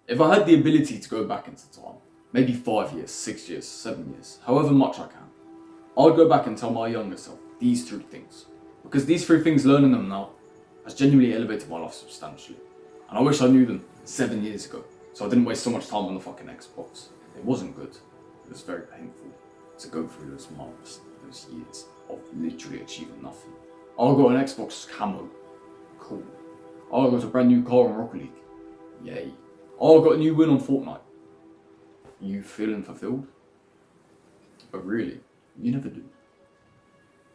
If I had the ability to go back into time, maybe 5 years, 6 years, 7 years, however much I can, I'd go back and tell my younger self these 3 things. Because these 3 things, learning them now, has genuinely elevated my life substantially. And I wish I knew them 7 years ago, so I didn't waste so much time on the fucking Xbox. It wasn't good. It was very painful to go through those months, those years of literally achieving nothing. I got an Xbox camo. Cool. I got a brand new car in Rocket League. Yay. I got a new win on Fortnite. You feeling fulfilled? But really, you never do.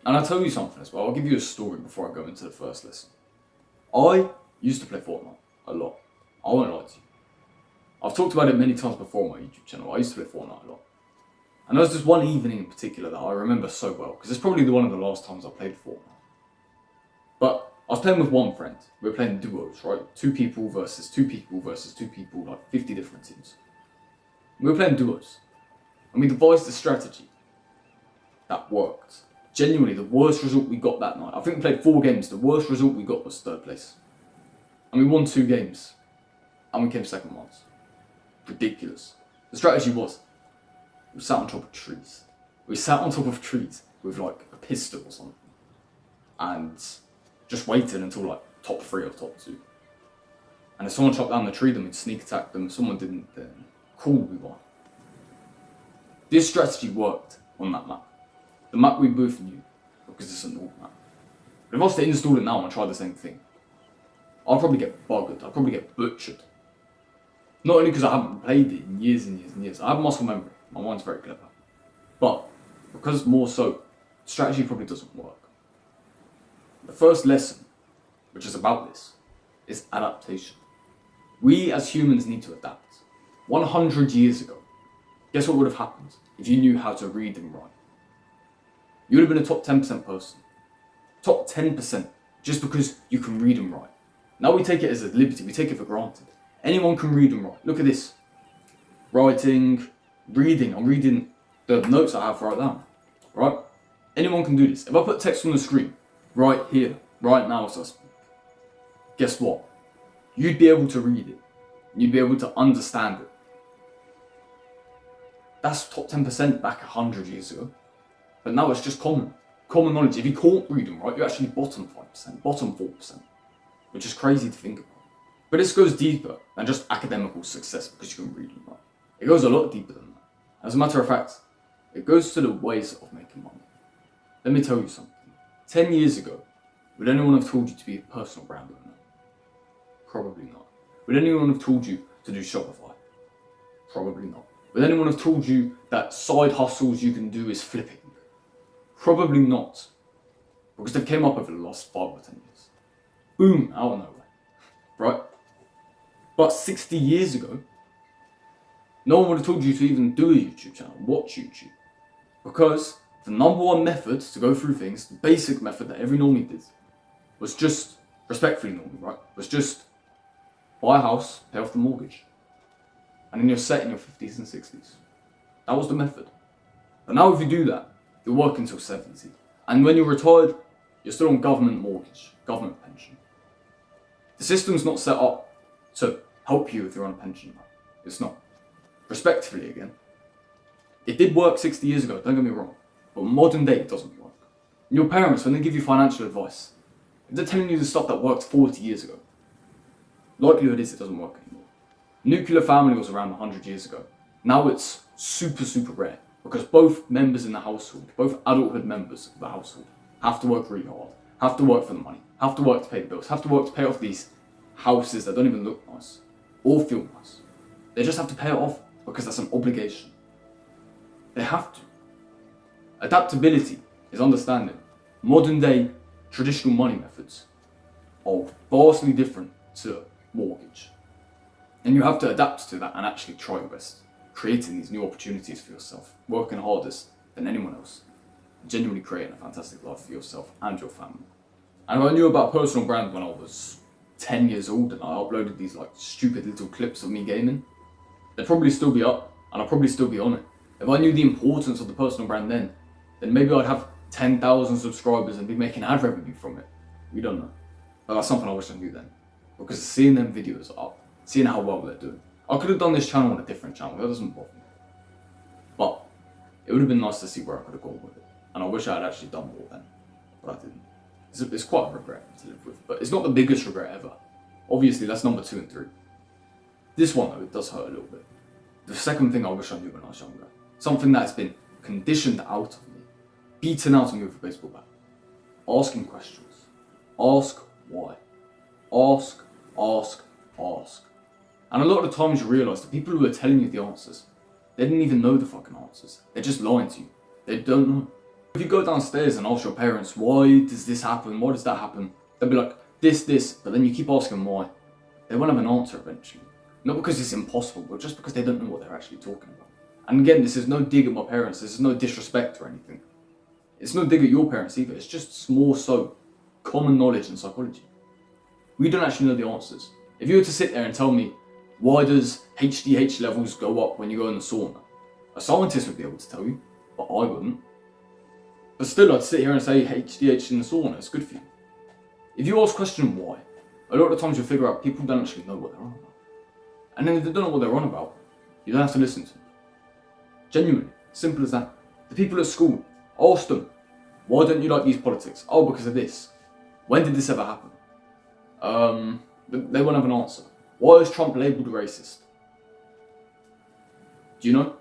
And I'll tell you something as well. I'll give you a story before I go into the first lesson. I used to play Fortnite a lot. I won't lie to you. I've talked about it many times before on my YouTube channel. I used to play Fortnite a lot. And there was this one evening in particular that I remember so well, because it's probably one of the last times I played Fortnite. But I was playing with one friend. We were playing duos, right? 2 people versus 2 people versus 2 people, like 50 different teams. We were playing duos. And we devised a strategy that worked. Genuinely, the worst result we got that night, I think we played 4 games, the worst result we got was 3rd place. And we won 2 games. And we came 2nd once. Ridiculous. The strategy was, we sat on top of trees. We sat on top of trees with like a pistol or something. And just waited until like top 3 or top 2. And if someone chopped down the tree, then we'd sneak attack them. If someone didn't, then cool, we won. This strategy worked on that map. The map we both knew, because it's an old map. But if I was to install it now and try the same thing, I'd probably get buggered, I'd probably get butchered. Not only because I haven't played it in years and years and years. I have muscle memory, my mind's very clever. But because more so, strategy probably doesn't work. The first lesson, which is about this, is adaptation. We as humans need to adapt. 100 years ago, guess what would have happened if you knew how to read and write? You would have been a top 10% person. Top 10%, just because you can read and write. Now we take it as a liberty, we take it for granted. Anyone can read and write. Look at this. Writing, reading. I'm reading the notes I have right down. Right? Anyone can do this. If I put text on the screen, right here, right now as I speak, guess what? You'd be able to read it. You'd be able to understand it. That's top 10% back 100 years ago. But now it's just common knowledge. If you can't read and write, you're actually bottom 5%, bottom 4%, which is crazy to think about. But this goes deeper than just academical success because you can read and write. It goes a lot deeper than that. As a matter of fact, it goes to the ways of making money. Let me tell you something. 10 years ago, would anyone have told you to be a personal brand owner? Probably not. Would anyone have told you to do Shopify? Probably not. Would anyone have told you that side hustles you can do is flipping? Probably not. Because they've came up over the last 5 or 10 years. Boom, out of nowhere. Right? But 60 years ago, no one would have told you to even do a YouTube channel, watch YouTube. Because the number one method to go through things, the basic method that every normie did, was just, respectfully normie, right? Was just buy a house, pay off the mortgage. And then you're set in your 50s and 60s. That was the method. But now if you do that, you'll work until 70. And when you're retired, you're still on government mortgage, government pension. The system's not set up to help you if you're on a pension. It's not. Respectfully again. It did work 60 years ago, don't get me wrong. But modern day, it doesn't work. Your parents, when they give you financial advice, if they're telling you the stuff that worked 40 years ago, likelihood is it doesn't work anymore. Nuclear family was around 100 years ago. Now it's super, super rare. Because both members in the household, both adulthood members of the household, have to work really hard, have to work for the money, have to work to pay the bills, have to work to pay off these houses that don't even look nice or feel nice. They just have to pay it off because that's an obligation. They have to. Adaptability is understanding modern day traditional money methods are vastly different to mortgage. And you have to adapt to that and actually try your best. Creating these new opportunities for yourself, working hardest than anyone else, genuinely creating a fantastic life for yourself and your family. And if I knew about personal brand when I was 10 years old and I uploaded these like stupid little clips of me gaming, they'd probably still be up and I'd probably still be on it. If I knew the importance of the personal brand then maybe I'd have 10,000 subscribers and be making ad revenue from it. We don't know. But that's something I wish I knew then. Because seeing them videos up, seeing how well they're doing, I could have done this channel on a different channel, that doesn't bother me. But it would have been nice to see where I could have gone with it. And I wish I had actually done more then, but I didn't. It's quite a regret to live with, but it's not the biggest regret ever. Obviously, that's number 2 and 3. This one, though, it does hurt a little bit. The second thing I wish I knew when I was younger, something that's been conditioned out of me, beaten out of me with a baseball bat. Asking questions. Ask why. Ask. And a lot of the times you realise the people who are telling you the answers, they didn't even know the fucking answers. They're just lying to you. They don't know. If you go downstairs and ask your parents, why does this happen? Why does that happen? They'll be like, this, but then you keep asking why. They won't have an answer eventually. Not because it's impossible, but just because they don't know what they're actually talking about. And again, this is no dig at my parents. This is no disrespect or anything. It's no dig at your parents either. It's just more so common knowledge in psychology. We don't actually know the answers. If you were to sit there and tell me, why does HDH levels go up when you go in the sauna? A scientist would be able to tell you, but I wouldn't. But still, I'd sit here and say HDH in the sauna, it's good for you. If you ask question why, a lot of times you'll figure out people don't actually know what they're on about. And then if they don't know what they're on about, you don't have to listen to them. Genuinely, simple as that. The people at school, ask them, why don't you like these politics? Oh, because of this. When did this ever happen? They won't have an answer. Why is Trump labelled a racist? Do you know?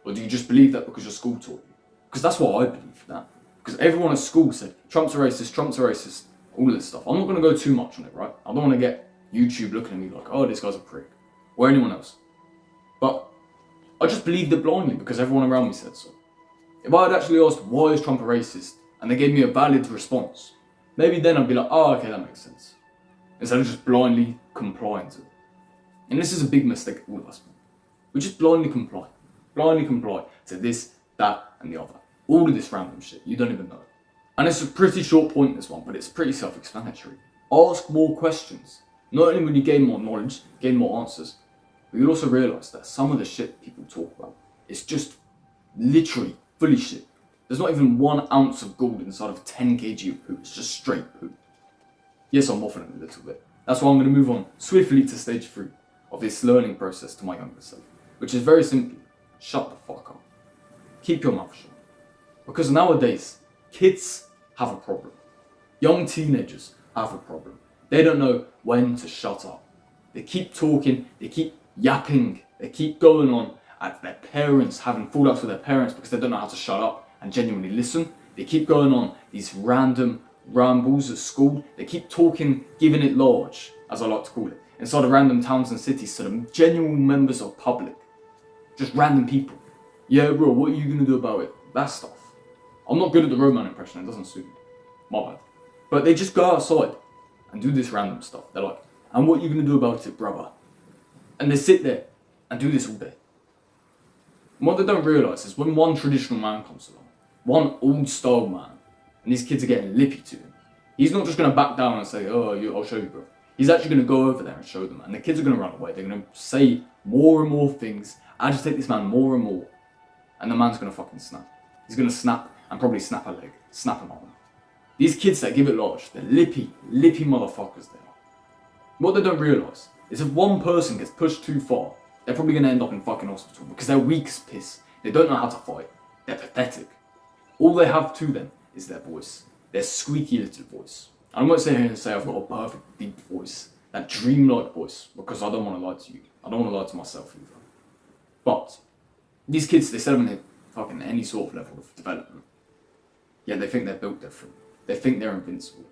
Or do you just believe that because your school taught you? Because that's what I believe that. Because everyone at school said, Trump's a racist, all this stuff. I'm not going to go too much on it, right? I don't want to get YouTube looking at me like, oh, this guy's a prick. Or anyone else. But I just believed it blindly because everyone around me said so. If I had actually asked, why is Trump a racist? And they gave me a valid response, maybe then I'd be like, oh, okay, that makes sense. Instead of just blindly complying to it. And this is a big mistake all of us make. We just blindly comply to this, that, and the other. All of this random shit, you don't even know. And it's a pretty short point, this one, but it's pretty self-explanatory. Ask more questions. Not only will you gain more knowledge, gain more answers, but you'll also realise that some of the shit people talk about is just literally fully shit. There's not even 1 ounce of gold inside of 10 kg of poo, it's just straight poo. Yes, I'm waffling a little bit. That's why I'm going to move on swiftly to stage 3 of this learning process to my younger self, which is very simply, shut the fuck up. Keep your mouth shut. Because nowadays, kids have a problem. Young teenagers have a problem. They don't know when to shut up. They keep talking, they keep yapping, they keep going on at their parents, having fallouts with their parents because they don't know how to shut up and genuinely listen. They keep going on these random rambles at school. They keep talking, giving it large, as I like to call it, inside of random towns and cities to the genuine members of public. Just random people. Yeah, bro, what are you gonna do about it? That stuff. I'm not good at the Roman impression, it doesn't suit me. My bad. But they just go outside and do this random stuff. They're like, and what are you gonna do about it, brother? And they sit there and do this all day. And what they don't realise is when one traditional man comes along, one old style man, and these kids are getting lippy to him, he's not just gonna back down and say, oh, I'll show you, bro. He's actually gonna go over there and show them, and the kids are gonna run away. They're gonna say more and more things, agitate this man more and more, and the man's gonna fucking snap. He's gonna snap and probably snap a leg, snap an arm. These kids that give it large, they're lippy motherfuckers they are. What they don't realise is if one person gets pushed too far, they're probably gonna end up in fucking hospital because they're weak as piss. They don't know how to fight. They're pathetic. All they have to them is their voice, their squeaky little voice. I won't sit here and say I've got a perfect deep voice, that dreamlike voice, because I don't want to lie to you. I don't want to lie to myself either. But these kids, they set them in fucking any sort of level of development. Yeah, they think they're built different. They think they're invincible.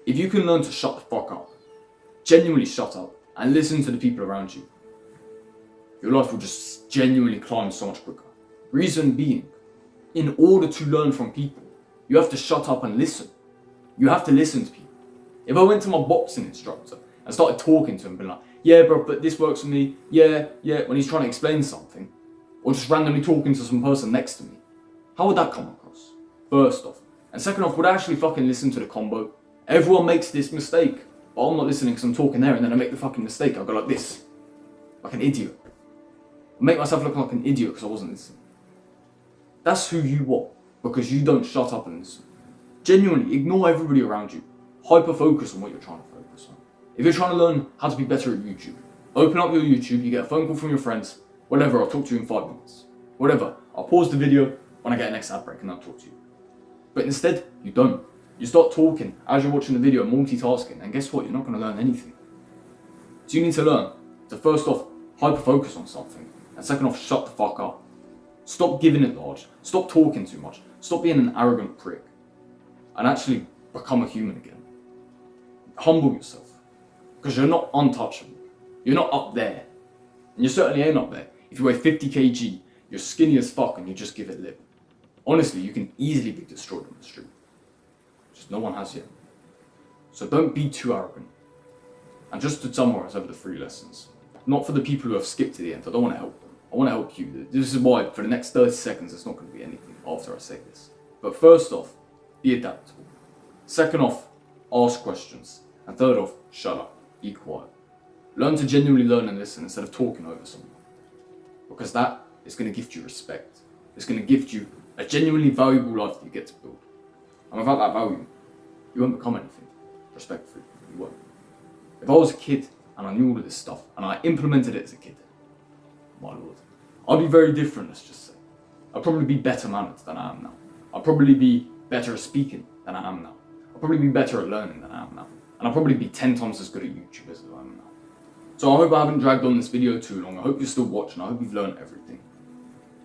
If you can learn to shut the fuck up, genuinely shut up, and listen to the people around you, your life will just genuinely climb so much quicker. Reason being, in order to learn from people, you have to shut up and listen. You have to listen to people. If I went to my boxing instructor and started talking to him, being like, yeah, bro, but this works for me, yeah, when he's trying to explain something, or just randomly talking to some person next to me, how would that come across? First off. And second off, would I actually fucking listen to the combo? Everyone makes this mistake, but I'm not listening because I'm talking there, and then I make the fucking mistake. I'll go like this, like an idiot. I make myself look like an idiot because I wasn't listening. That's who you are, because you don't shut up and listen. Genuinely, ignore everybody around you. Hyper focus on what you're trying to focus on. If you're trying to learn how to be better at YouTube, Open up your YouTube, you get a phone call from your friends, whatever, I'll talk to you in 5 minutes. Whatever, I'll pause the video when I get an next ad break and I'll talk to you. But instead, you don't. You start talking as you're watching the video, multitasking, and guess what? You're not going to learn anything. So you need to learn to first off, hyper-focus on something, and second off, shut the fuck up. Stop giving it large. Stop talking too much. Stop being an arrogant prick. And actually become a human again. Humble yourself. Because you're not untouchable. You're not up there. And you certainly ain't up there. If you weigh 50 kg, you're skinny as fuck and you just give it lip. Honestly, you can easily be destroyed on the street. Just no one has yet. So don't be too arrogant. And just to summarize over the 3 lessons. Not for the people who have skipped to the end. I don't want to help them. I want to help you. This is why for the next 30 seconds there's not going to be anything after I say this. But first off, be adaptable. Second off, ask questions. And third off, shut up. Be quiet. Learn to genuinely learn and listen instead of talking over someone. Because that is going to gift you respect. It's going to gift you a genuinely valuable life that you get to build. And without that value, you won't become anything. Respectfully, you won't. If I was a kid and I knew all of this stuff and I implemented it as a kid, my lord, I'd be very different, let's just say. I'd probably be better mannered than I am now. I'd probably be better at speaking than I am now. I'd probably be better at learning than I am now. And I'd probably be 10 times as good at YouTube as I am now. So I hope I haven't dragged on this video too long. I hope you're still watching. I hope you've learned everything.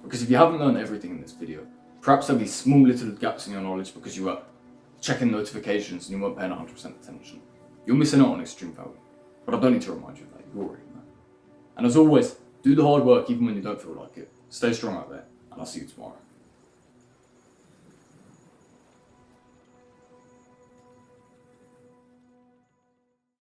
Because if you haven't learned everything in this video, perhaps there'll be small little gaps in your knowledge because you were checking notifications and you weren't paying 100% attention. You're missing out on extreme value. But I don't need to remind you of that. You already know. And as always, do the hard work even when you don't feel like it. Stay strong out there, and I'll see you tomorrow.